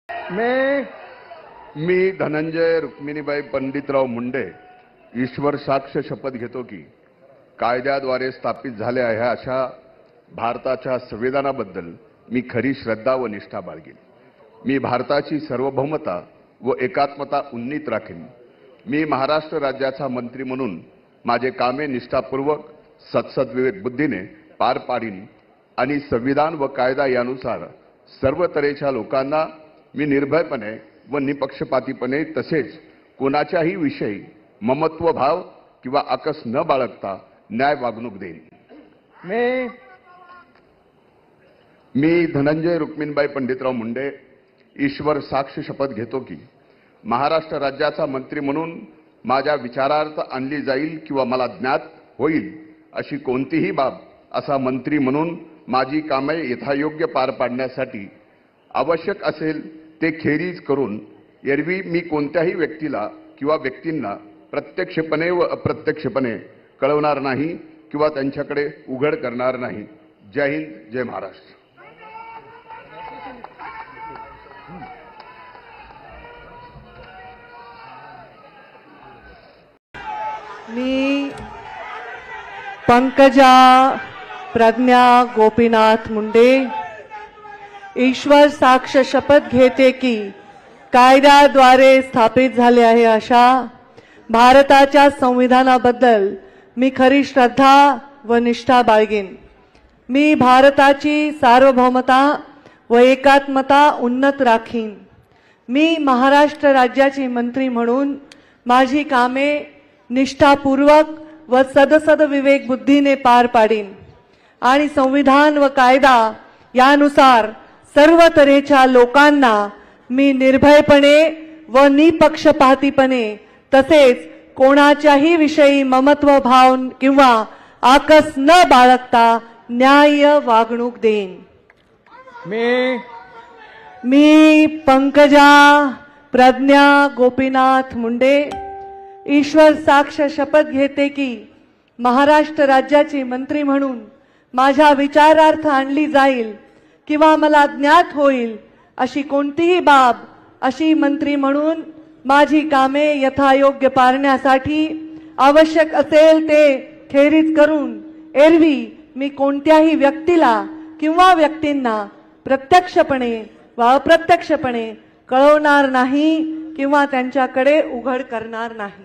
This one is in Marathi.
मी धनंजय रुक्मिणीबाई पंडितराव मुंडे ईश्वर साक्ष शपथ घेतो की कायद्याद्वारे स्थापित झाल्या आहे अशा भारताच्या संविधानाबद्दल मी खरी श्रद्धा व निष्ठा बाळगेन। मी भारताची सार्वभौमता व एकात्मता उन्नीत राखेन। मी महाराष्ट्र राज्याचा मंत्री म्हणून माझे कामे निष्ठापूर्वक सत्सद्विवेक बुद्धीने पार पाडीन आणि संविधान व कायदा यानुसार सर्व तऱ्हेच्या लोकांना मी निर्भयपणे व निपक्षपातीपणे तसेच कोणाच्याही विषयी ममत्व भाव किंवा आकस न बाळगता न्याय वागणूक देईन। मी धनंजय रुक्मिणीबाई पंडितराव मुंडे ईश्वर साक्ष शपथ घेतो की महाराष्ट्र राज्याचा मंत्री म्हणून माझ्या विचारार्थ आणली जाईल किंवा मला ज्ञात होईल अशी कोणतीही बाब असा मंत्री म्हणून माझी कामे यथायोग्य पार पाडण्यासाठी आवश्यक असेल ते खेरीज करून एरवी मी कोणत्याही व्यक्तीला किंवा व्यक्तींना प्रत्यक्षपणे व अप्रत्यक्षपणे कळवणार नाही किंवा त्यांच्याकडे उघड करणार नाही। जय हिंद, जय महाराष्ट्र। मी पंकजा प्रज्ञा गोपीनाथ मुंडे ईश्वर साक्ष शपथ घेते की कायद्याद्वारे स्थापित झाले आहे अशा भारताच्या संविधानाबद्दल मी खरी श्रद्धा व निष्ठा बाळगेन। मी भारताची सार्वभौमता व एकात्मता उन्नत राखीन। मी महाराष्ट्र राज्याची मंत्री म्हणून माझी कामे निष्ठापूर्वक व सदसद विवेक बुद्धीने पार पाडीन आणि संविधान व कायदा यानुसार सर्व तऱ्हेच्या लोकांना मी निर्भयपणे व निपक्षपातीपणे तसेच कोणाच्याही विषयी ममत्व भाव किंवा आकस न बाळगता न्याय वागणूक देईन। मी पंकजा प्रज्ञा गोपीनाथ मुंडे ईश्वर साक्ष शपथ घेते की महाराष्ट्र राज्याची मंत्री म्हणून माझ्या विचारार्थ आणली जाईल किंवा मला ज्ञात होईल अशी कोणतीही बाब अशी मंत्री म्हणून माझी कामे यथायोग्य पारण्यासाठी आवश्यक असेल ते खेरीज करून एरवी मी कोणत्याही व्यक्तीला किंवा व्यक्तींना प्रत्यक्षपणे व अप्रत्यक्षपणे कळवणार नाही किंवा त्यांच्याकडे उघड करणार नाही।